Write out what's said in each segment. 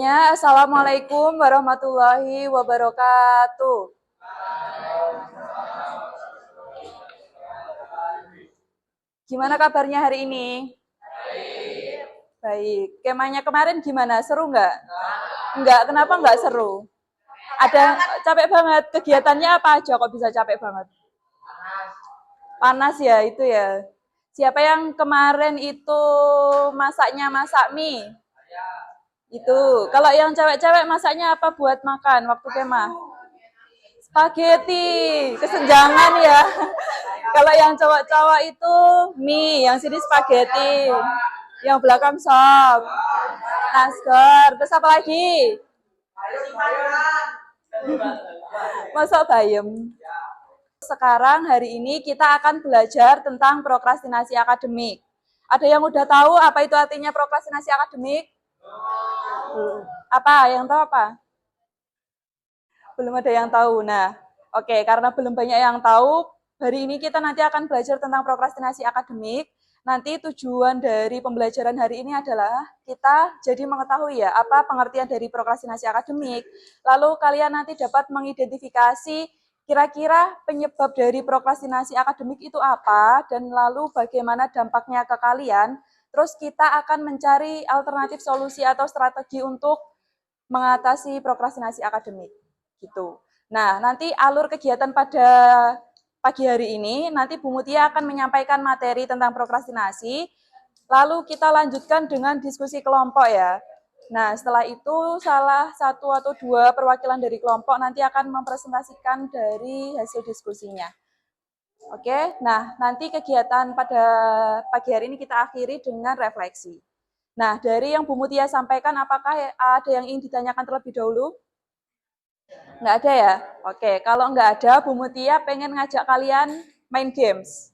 semuanya. Assalamualaikum warahmatullahi wabarakatuh. Gimana kabarnya hari ini? Baik. Kemahnya kemarin gimana? Seru nggak? Nggak. Kenapa nggak seru? Ada capek banget. Kegiatannya apa aja kok bisa capek banget? Panas ya itu ya. Siapa yang kemarin itu masak mie? Itu. Kalau yang cewek-cewek masaknya apa buat makan waktu kemah? Spaghetti. Kesenjangan ya. Kalau yang cowok-cowok itu mie, yang sini spaghetti. Yang belakang sop. Nasgor. Terus apa lagi? Masuk bayam. Sekarang hari ini kita akan belajar tentang prokrastinasi akademik. Ada yang udah tahu apa itu artinya prokrastinasi akademik? Apa? Yang tahu apa? Belum ada yang tahu. Nah, oke, karena belum banyak yang tahu, hari ini kita nanti akan belajar tentang prokrastinasi akademik. Nanti tujuan dari pembelajaran hari ini adalah kita jadi mengetahui ya apa pengertian dari prokrastinasi akademik. Lalu kalian nanti dapat mengidentifikasi kira-kira penyebab dari prokrastinasi akademik itu apa dan lalu bagaimana dampaknya ke kalian. Terus kita akan mencari alternatif solusi atau strategi untuk mengatasi prokrastinasi akademik. Gitu. Nah, nanti alur kegiatan pada pagi hari ini, nanti Bu Mutia akan menyampaikan materi tentang prokrastinasi, lalu kita lanjutkan dengan diskusi kelompok ya. Nah, setelah itu salah satu atau dua perwakilan dari kelompok nanti akan mempresentasikan dari hasil diskusinya. Oke, nah nanti kegiatan pada pagi hari ini kita akhiri dengan refleksi. Nah, dari yang Bu Mutia sampaikan, apakah ada yang ingin ditanyakan terlebih dahulu? Nggak ada ya? Oke, kalau nggak ada, Bu Mutia pengen ngajak kalian main games.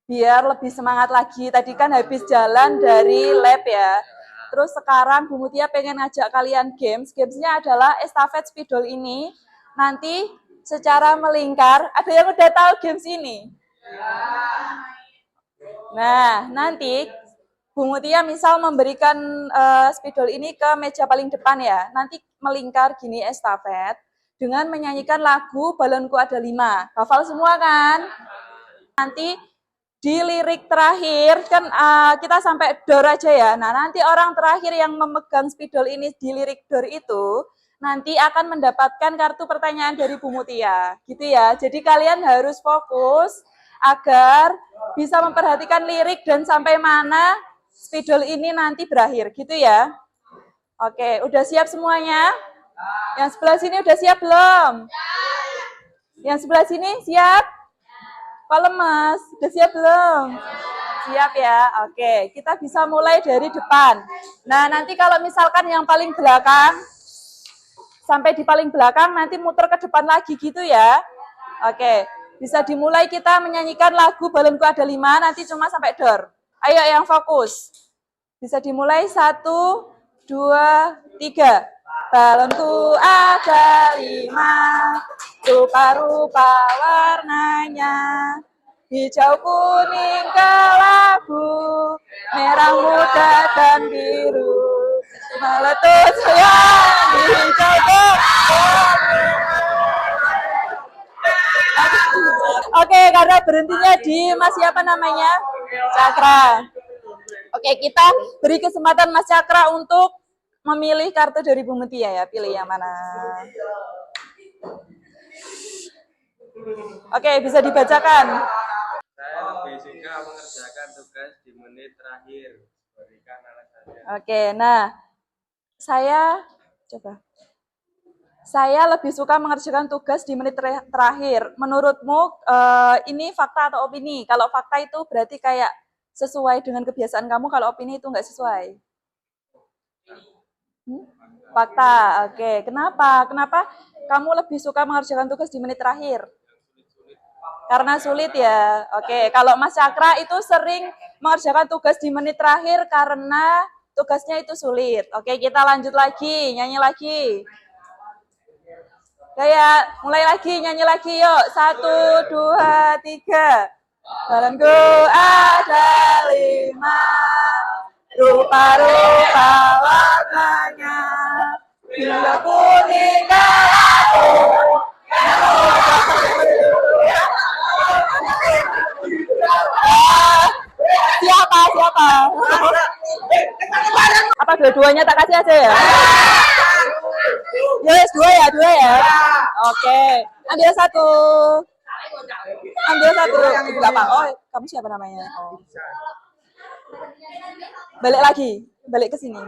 Biar lebih semangat lagi. Tadi kan habis jalan dari lab ya. Terus sekarang Bu Mutia pengen ngajak kalian games. Gamesnya adalah estafet spidol ini. Nanti secara melingkar, ada yang udah tahu games ini? Nah, nanti Bu Mutia misal memberikan spidol ini ke meja paling depan ya. Nanti melingkar gini estafet dengan menyanyikan lagu Balonku Ada 5. Hafal semua kan? Nanti di lirik terakhir kan kita sampai dor aja ya. Nah, nanti orang terakhir yang memegang spidol ini di lirik dor itu nanti akan mendapatkan kartu pertanyaan dari Bu Mutia. Gitu ya. Jadi kalian harus fokus agar bisa memperhatikan lirik dan sampai mana spidol ini nanti berakhir, gitu ya. Oke, udah siap semuanya? Yang sebelah sini udah siap belum? Yang sebelah sini siap? Kok lemas? Udah siap belum? Siap ya? Oke, kita bisa mulai dari depan. Nah, nanti kalau misalkan yang paling belakang, sampai di paling belakang, nanti muter ke depan lagi gitu ya. Oke, bisa dimulai kita menyanyikan lagu Balonku Ada 5, nanti cuma sampai dor. Ayo yang fokus. Bisa dimulai 1, 2, 3. Balonku ada 5, rupa-rupa warnanya. Hijau, kuning, kelabu, merah muda dan biru. Meletus yang di hijau. Oke, karena berhentinya di Mas siapa namanya? Cakra. Oke, kita beri kesempatan Mas Cakra untuk memilih kartu dari Bu Mutia ya. Pilih yang mana? Oke, bisa dibacakan. Saya lebih suka mengerjakan tugas di menit terakhir. Berikan alasannya. Oke, nah saya lebih suka mengerjakan tugas di menit terakhir. Menurutmu ini fakta atau opini? Kalau fakta itu berarti kayak sesuai dengan kebiasaan kamu, kalau opini itu nggak sesuai. Fakta, oke. Kenapa? Kenapa kamu lebih suka mengerjakan tugas di menit terakhir? Karena sulit ya. Oke, kalau Mas Cakra itu sering mengerjakan tugas di menit terakhir karena tugasnya itu sulit. Oke, kita lanjut lagi, nyanyi lagi. Kayak mulai lagi, nyanyi lagi yuk. 1, 2, 3. Balonku ada 5, rupa-rupa warnanya. Bila kuning aku. Siapa? Apa dua-duanya tak kasih aja ya? Yes, dua ya. Oke, ambil satu. Ibu apa? Oh, kamu siapa namanya? Oh. Balik ke sini.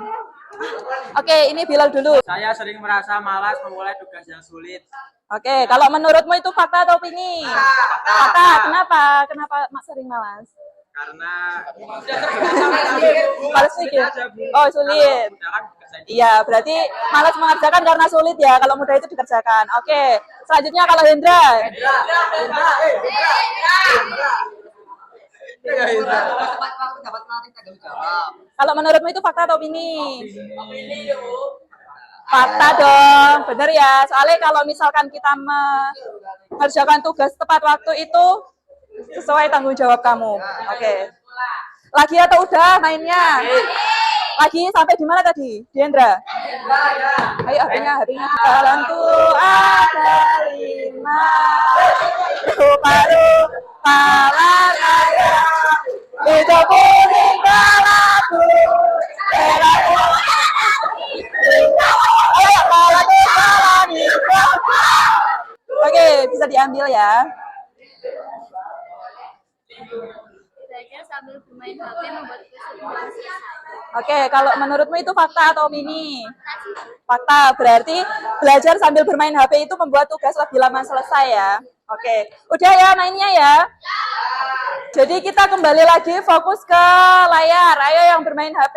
Oke, ini Bilal dulu. Saya sering merasa malas memulai tugas yang sulit. Oke, kalau menurutmu itu fakta atau opini? Fakta. Kenapa Mak sering malas? Karena Malas mikir. Oh, sulit. Iya, berarti malas mengerjakan karena sulit ya. Kalau mudah itu dikerjakan. Oke, selanjutnya kalau Hendra. Kalau menurutmu itu fakta atau opini? Fakta dong, bener ya. Soalnya kalau misalkan kita mengerjakan tugas tepat waktu itu sesuai tanggung jawab kamu. Oke. Lagi atau udah mainnya? Lagi sampai di mana tadi? Di Hendra? Ayo hatinya. Jalanku ada 5 paru pala raya. Itu kuning kalaku. Oke, bisa diambil ya. Belajar sambil bermain HP membuat kesehatan. Oke, kalau menurutmu itu fakta atau opini? Fakta, berarti belajar sambil bermain HP itu membuat tugas lebih lama selesai ya. Oke, udah ya mainnya ya. Jadi kita kembali lagi fokus ke layar. Ayo yang bermain HP.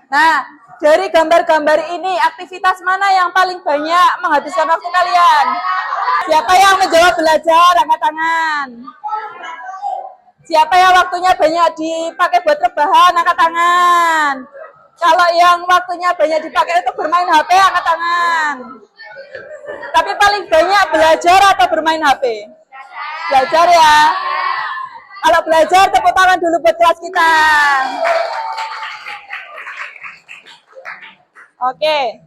Nah, dari gambar-gambar ini, aktivitas mana yang paling banyak menghabiskan waktu kalian? Siapa yang menjawab belajar? Angkat tangan. Siapa yang waktunya banyak dipakai buat rebahan? Angkat tangan. Kalau yang waktunya banyak dipakai untuk bermain HP, angkat tangan. Tapi paling banyak belajar atau bermain HP? Belajar ya. Kalau belajar, tepuk tangan dulu buat kelas kita. Oke.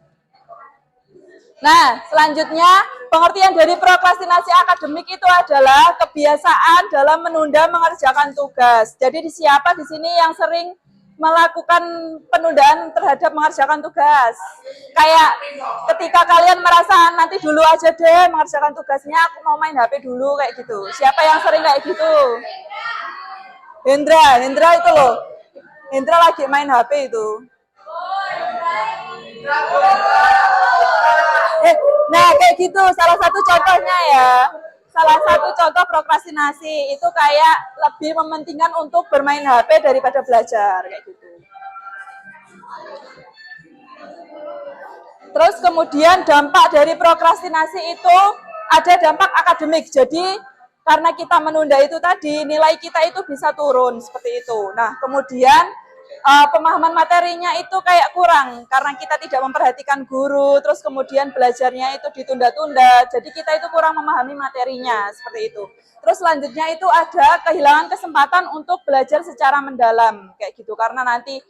Nah, selanjutnya pengertian dari prokrastinasi akademik itu adalah kebiasaan dalam menunda mengerjakan tugas. Jadi siapa di sini yang sering melakukan penundaan terhadap mengerjakan tugas? Kayak ketika kalian merasa nanti dulu aja deh mengerjakan tugasnya, aku mau main HP dulu kayak gitu. Siapa yang sering kayak gitu? Hendra itu loh. Hendra lagi main HP itu. Nah, kayak gitu. Salah satu contohnya ya. Salah satu contoh prokrastinasi itu kayak lebih mementingkan untuk bermain HP daripada belajar kayak gitu. Terus kemudian dampak dari prokrastinasi itu ada dampak akademik. Jadi karena kita menunda itu tadi, nilai kita itu bisa turun seperti itu. Nah, kemudian pemahaman materinya itu kayak kurang karena kita tidak memperhatikan guru, terus kemudian belajarnya itu ditunda-tunda, jadi kita itu kurang memahami materinya, seperti itu. Terus selanjutnya itu ada kehilangan kesempatan untuk belajar secara mendalam, kayak gitu, karena nanti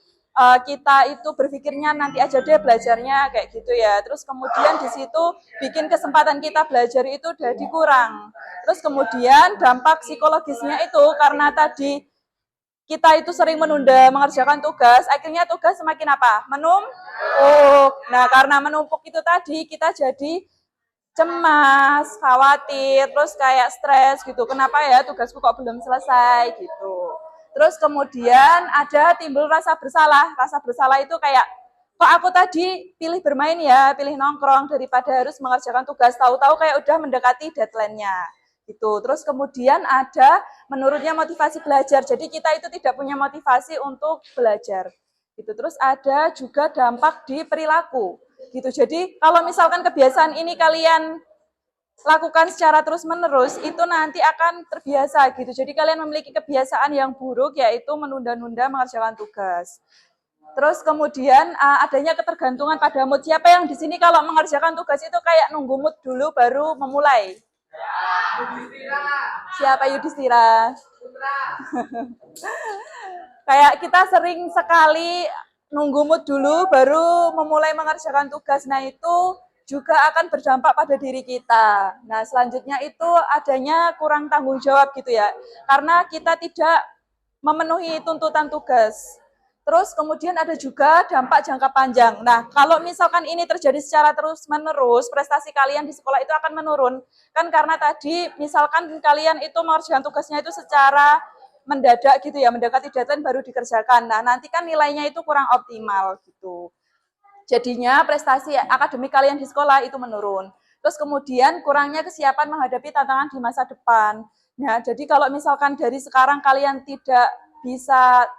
kita itu berpikirnya nanti aja deh belajarnya, kayak gitu ya. Terus kemudian di situ bikin kesempatan kita belajar itu jadi kurang. Terus kemudian dampak psikologisnya itu karena tadi kita itu sering menunda mengerjakan tugas, akhirnya tugas semakin apa? Menumpuk. Nah, karena menumpuk itu tadi, kita jadi cemas, khawatir, terus kayak stres gitu. Kenapa ya tugasku kok belum selesai gitu. Terus kemudian ada timbul rasa bersalah. Rasa bersalah itu kayak, kok aku tadi pilih bermain ya, pilih nongkrong daripada harus mengerjakan tugas. Tahu-tahu kayak udah mendekati deadline-nya. Gitu. Terus kemudian ada menurunnya motivasi belajar. Jadi kita itu tidak punya motivasi untuk belajar. Gitu. Terus ada juga dampak di perilaku. Gitu. Jadi kalau misalkan kebiasaan ini kalian lakukan secara terus-menerus, itu nanti akan terbiasa gitu. Jadi kalian memiliki kebiasaan yang buruk, yaitu menunda-nunda mengerjakan tugas. Terus kemudian adanya ketergantungan pada mood. Siapa yang di sini kalau mengerjakan tugas itu kayak nunggu mood dulu baru memulai? Siapa Yudhistira? Kayak kita sering sekali nunggu mood dulu baru memulai mengerjakan tugas. Nah, itu juga akan berdampak pada diri kita. Nah, selanjutnya itu adanya kurang tanggung jawab gitu ya. Karena kita tidak memenuhi tuntutan tugas. Terus kemudian ada juga dampak jangka panjang. Nah, kalau misalkan ini terjadi secara terus-menerus, prestasi kalian di sekolah itu akan menurun. Kan karena tadi misalkan kalian itu mengerjakan tugasnya itu secara mendadak gitu ya, mendekati deadline baru dikerjakan. Nah, nanti kan nilainya itu kurang optimal gitu. Jadinya prestasi akademik kalian di sekolah itu menurun. Terus kemudian kurangnya kesiapan menghadapi tantangan di masa depan. Nah, jadi kalau misalkan dari sekarang kalian tidak bisa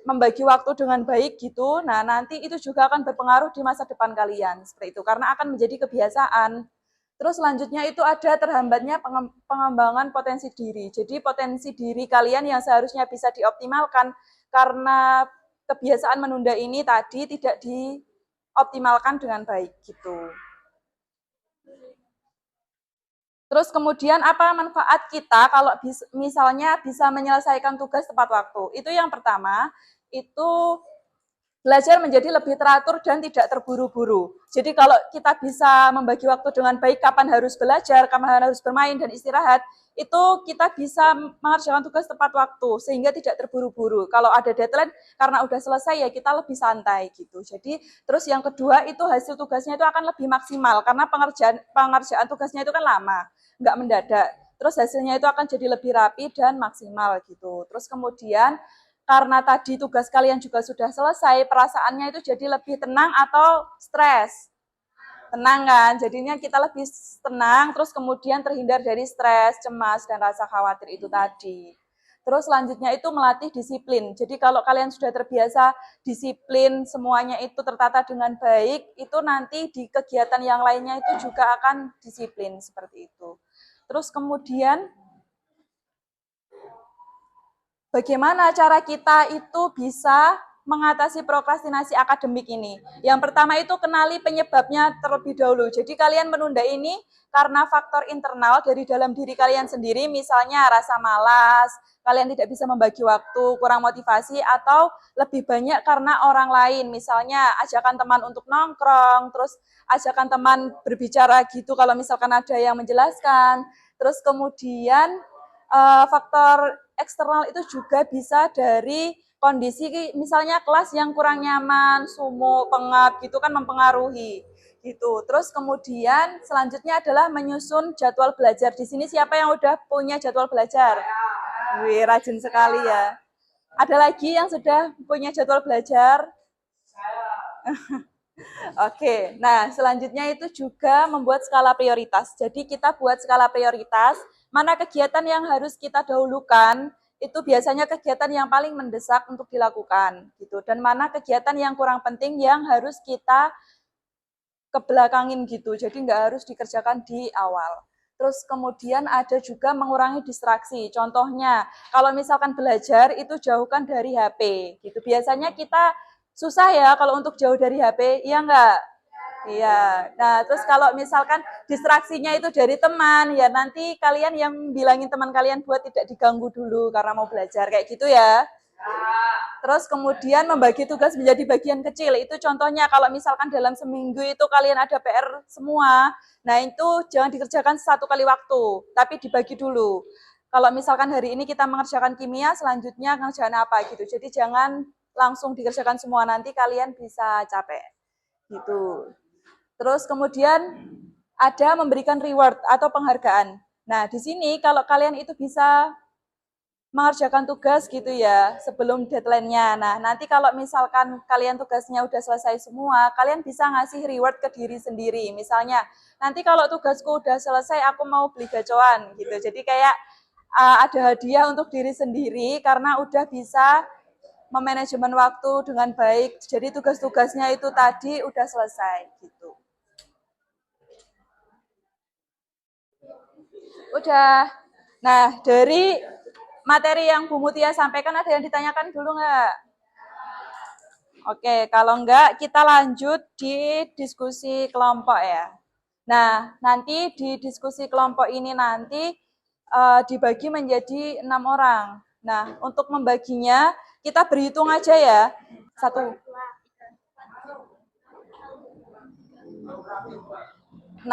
membagi waktu dengan baik gitu, nah nanti itu juga akan berpengaruh di masa depan kalian seperti itu karena akan menjadi kebiasaan. Terus selanjutnya itu ada terhambatnya pengembangan potensi diri. Jadi potensi diri kalian yang seharusnya bisa dioptimalkan karena kebiasaan menunda ini tadi tidak dioptimalkan dengan baik gitu. Terus kemudian apa manfaat kita kalau misalnya bisa menyelesaikan tugas tepat waktu? Itu yang pertama, itu belajar menjadi lebih teratur dan tidak terburu-buru. Jadi kalau kita bisa membagi waktu dengan baik, kapan harus belajar, kapan harus bermain dan istirahat, itu kita bisa mengerjakan tugas tepat waktu sehingga tidak terburu-buru. Kalau ada deadline karena udah selesai ya kita lebih santai gitu. Jadi terus yang kedua itu hasil tugasnya itu akan lebih maksimal karena pengerjaan tugasnya itu kan lama, nggak mendadak. Terus hasilnya itu akan jadi lebih rapi dan maksimal gitu. Terus kemudian karena tadi tugas kalian juga sudah selesai, perasaannya itu jadi lebih tenang atau stres. Tenang kan, jadinya kita lebih tenang, terus kemudian terhindar dari stres, cemas, dan rasa khawatir itu tadi. Terus selanjutnya itu melatih disiplin. Jadi kalau kalian sudah terbiasa disiplin, semuanya itu tertata dengan baik, itu nanti di kegiatan yang lainnya itu juga akan disiplin seperti itu. Terus kemudian bagaimana cara kita itu bisa mengatasi prokrastinasi akademik ini? Yang pertama itu kenali penyebabnya terlebih dahulu. Jadi kalian menunda ini karena faktor internal dari dalam diri kalian sendiri, misalnya rasa malas, kalian tidak bisa membagi waktu, kurang motivasi, atau lebih banyak karena orang lain, misalnya ajakan teman untuk nongkrong, terus ajakan teman berbicara gitu kalau misalkan ada yang menjelaskan, terus kemudian faktor eksternal itu juga bisa dari kondisi misalnya kelas yang kurang nyaman, sumuk, pengap gitu kan mempengaruhi gitu. Terus kemudian selanjutnya adalah menyusun jadwal belajar. Di sini siapa yang udah punya jadwal belajar? Wih, rajin sekali ya. Ada lagi yang sudah punya jadwal belajar? Oke, nah selanjutnya itu juga membuat skala prioritas. Jadi kita buat skala prioritas, mana kegiatan yang harus kita dahulukan, itu biasanya kegiatan yang paling mendesak untuk dilakukan, gitu. Dan mana kegiatan yang kurang penting yang harus kita kebelakangin gitu, jadi nggak harus dikerjakan di awal. Terus kemudian ada juga mengurangi distraksi. Contohnya, kalau misalkan belajar itu jauhkan dari HP, gitu. Biasanya kita susah ya kalau untuk jauh dari HP, iya nggak? Iya. Nah, terus kalau misalkan distraksinya itu dari teman, ya nanti kalian yang bilangin teman kalian buat tidak diganggu dulu karena mau belajar kayak gitu ya. Terus kemudian membagi tugas menjadi bagian kecil. Itu contohnya kalau misalkan dalam seminggu itu kalian ada PR semua, nah itu jangan dikerjakan satu kali waktu, tapi dibagi dulu. Kalau misalkan hari ini kita mengerjakan kimia, selanjutnya ngerjain apa gitu. Jadi jangan langsung dikerjakan semua, nanti kalian bisa capek. Gitu. Terus kemudian ada memberikan reward atau penghargaan. Nah, di sini kalau kalian itu bisa mengerjakan tugas gitu ya sebelum deadline-nya. Nah, nanti kalau misalkan kalian tugasnya udah selesai semua, kalian bisa ngasih reward ke diri sendiri. Misalnya, nanti kalau tugasku udah selesai, aku mau beli gacoan gitu. Jadi kayak ada hadiah untuk diri sendiri karena udah bisa memanajemen waktu dengan baik. Jadi tugas-tugasnya itu tadi udah selesai gitu. Udah. Nah, dari materi yang Bu Mutia sampaikan ada yang ditanyakan dulu nggak? Oke, kalau enggak kita lanjut di diskusi kelompok ya. Nah, nanti di diskusi kelompok ini nanti dibagi menjadi 6 orang. Nah, untuk membaginya kita berhitung aja ya. 1, 6.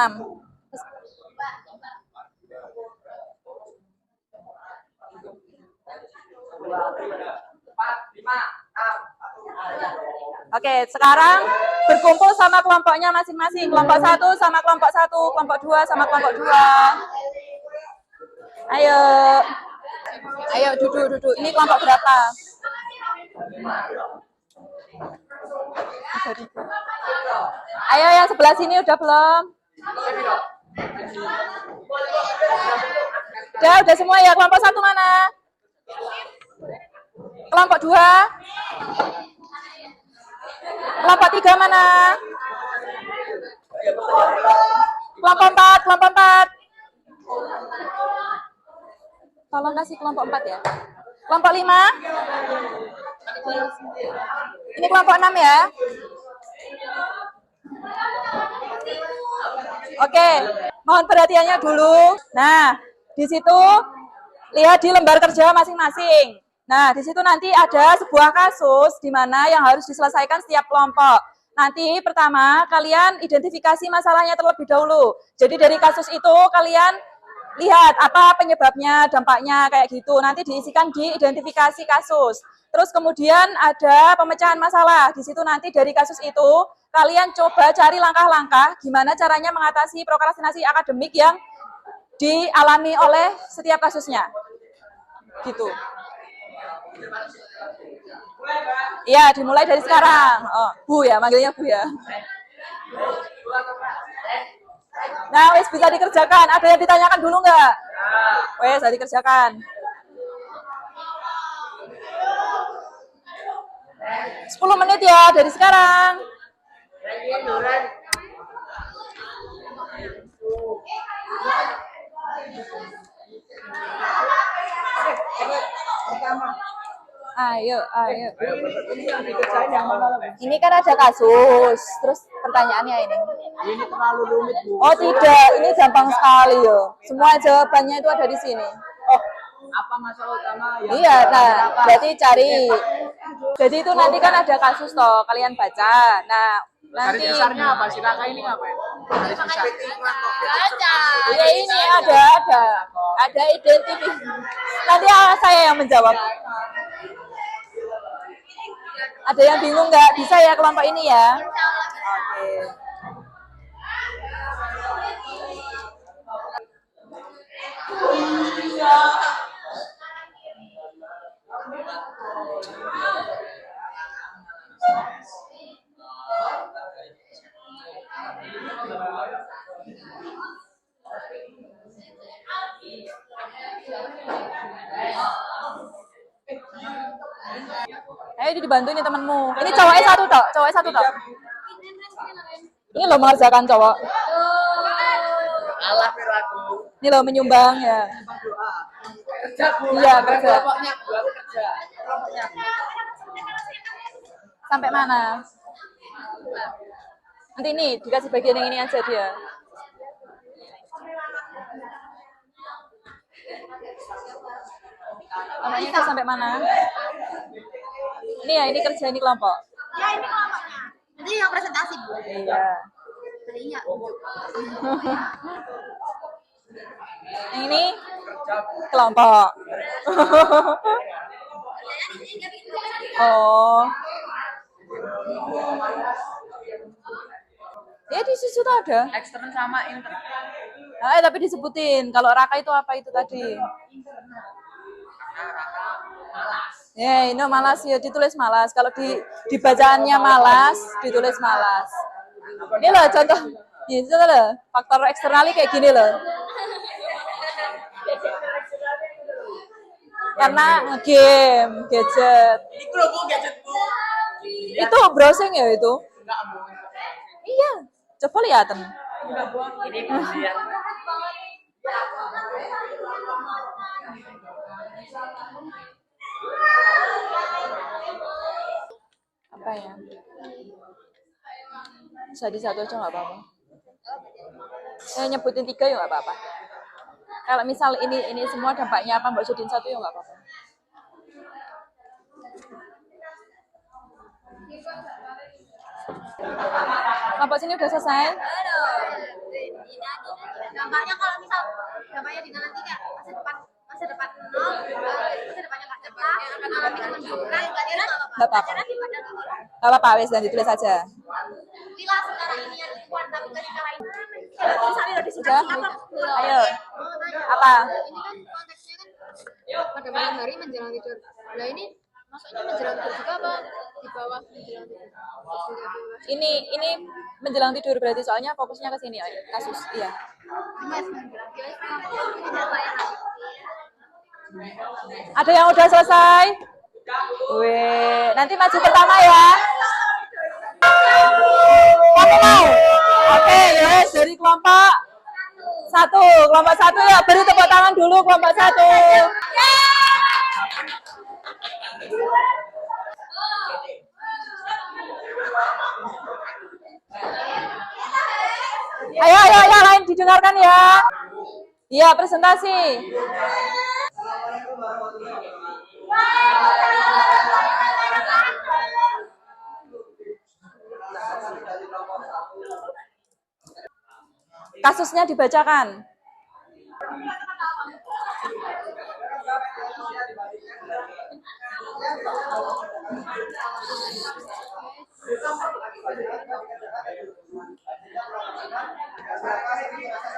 Oke, sekarang berkumpul sama kelompoknya masing-masing. Kelompok 1 sama kelompok 1, kelompok 2 sama kelompok 2. Ayo. Ayo duduk. Ini kelompok berapa? Ayo yang sebelah sini udah belum? Udah semua ya. Kelompok 1 mana? Kelompok 2? Kelompok 3 mana? Kelompok 4. Tolong kasih kelompok 4 ya. Kelompok 5? Ini kelompok 6 ya. Oke, mohon perhatiannya dulu. Nah, di situ lihat di lembar kerja masing-masing. Nah, di situ nanti ada sebuah kasus di mana yang harus diselesaikan setiap kelompok. Nanti pertama kalian identifikasi masalahnya terlebih dahulu. Jadi dari kasus itu kalian lihat apa penyebabnya, dampaknya kayak gitu. Nanti diisikan di identifikasi kasus. Terus kemudian ada pemecahan masalah. Di situ nanti dari kasus itu kalian coba cari langkah-langkah gimana caranya mengatasi prokrastinasi akademik yang dialami oleh setiap kasusnya. Gitu. Iya, dimulai dari sekarang. Oh, Bu ya, manggilnya Bu ya. Nah, wes bisa dikerjakan. Ada yang ditanyakan dulu nggak? Wes, bisa dikerjakan. 10 menit ya dari sekarang. Ayo. Ini kan ada kasus, terus pertanyaannya ini. Ini terlalu rumit, Bu. Oh tidak, ini gampang sekali yo. Semua jawabannya itu ada di sini. Oh, apa masalah utama yang Iya, nah, berarti cari. Jadi itu nanti kan ada kasus toh, kalian baca. Nah, nanti. garis besarnya apa? Si Raka ini ngapain? Garis besar. Iya ini ada identifikasi. Nanti saya yang menjawab. Ada yang bingung nggak? Bisa ya kelompok ini ya? Oke. Ayo dibantu nih temenmu. Ini cowoknya satu toh. Ini lo mengerjakan cowok. Alah peraku. Ini lo menyumbang ya. Kerja, Bu. Iya, kerja. Kelompoknya, Bu. Aku kerja. Kelompoknya. Sampai mana? Nanti ini dikasih bagian yang ini aja dia. Namanya itu sampai mana? Ini ya, ini kerja, ini kelompok. Ya ini kelompoknya. Nanti yang presentasi Bu. Iya. Iya. Yang ini kelompok. Oh. Ya di situ tuh ada. Eksternal sama internal. Nah, tapi disebutin kalau Raka itu apa itu tadi? Ya, ini malas ya ditulis malas. Kalau di bacaannya malas, ditulis malas. Ini loh contoh. Ini loh, faktor eksternalnya kayak gini loh. Karena game, gadget. Itu loh, Bu, gadget, Bu. Itu browsing ya itu? Enggak, Bu. Iya, coba lihatin. Enggak, Bu. Ini kemudian. Apa ya? Jadi satu aja nggak apa-apa. Nyebutin 3 ya nggak apa-apa. Kalau misal ini semua dampaknya apa, Mbak Sudin 1 ya nggak apa-apa. kelompok sini udah selesai? Gampangnya kalau misal gampangnya Dina nanti kayak masa depan nol, masa depannya nggak cepat, mengalami kemunduran, berarti Nggak apa-apa. pelajaran di pada Gak apa-apa, wes dan ditulis aja. Bila sekarang ini yang lingkungan tapi ketika lain misalnya udah Sudah? apa? Ayo. Apa? Ini kan konteksnya kan pada malam hari menjelang tidur. Nah ini maksudnya menjelang tidur juga apa di bawah menjelang tidur? Ini menjelang tidur berarti soalnya fokusnya ke sini, kasus. Iya. Mas menjelang tidur. Ini apa ya? Ada yang udah selesai? Wih, nanti maju pertama ya. Kamu mau? Oke, yes, dari kelompok satu. Kelompok satu ya, beri tepuk tangan dulu kelompok satu. Ayo, lain didengarkan ya. Iya, presentasi. Kasusnya dibacakan.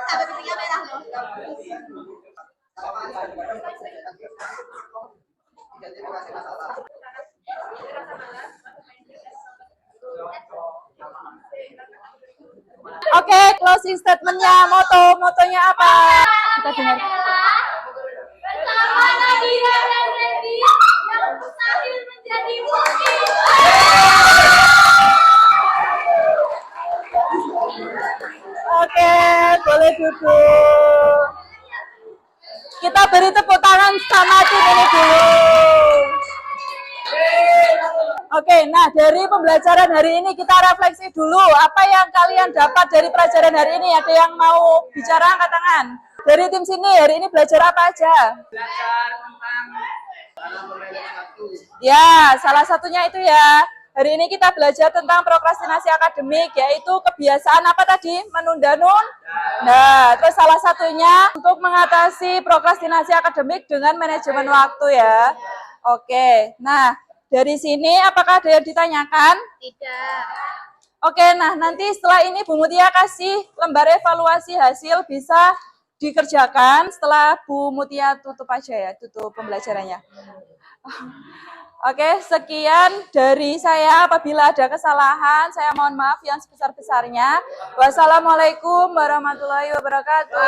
Sampai pipinya merah loh. Oke, closing statementnya, motonya apa? Kita dengar. Bersama Nadira dan Randy yang mustahil menjadi mungkin. Oke, boleh duduk. Kita beri tepuk tangan sama tim ini dulu. Oke, nah dari pembelajaran hari ini kita refleksi dulu. Apa yang kalian dapat dari pelajaran hari ini? Ada yang mau bicara, angkat tangan. Dari tim sini, hari ini belajar apa aja? Belajar tentang Ya, salah satunya itu ya. Hari ini kita belajar tentang prokrastinasi akademik, yaitu kebiasaan apa tadi? Menunda-nun. Nah, terus salah satunya untuk mengatasi prokrastinasi akademik dengan manajemen waktu ya. Oke, nah dari sini apakah ada yang ditanyakan? Tidak. Oke, nah nanti setelah ini Bu Mutia kasih lembar evaluasi hasil bisa dikerjakan setelah Bu Mutia tutup aja ya, tutup pembelajarannya. Oke, sekian dari saya. Apabila ada kesalahan, saya mohon maaf yang sebesar-besarnya. Wassalamualaikum warahmatullahi wabarakatuh.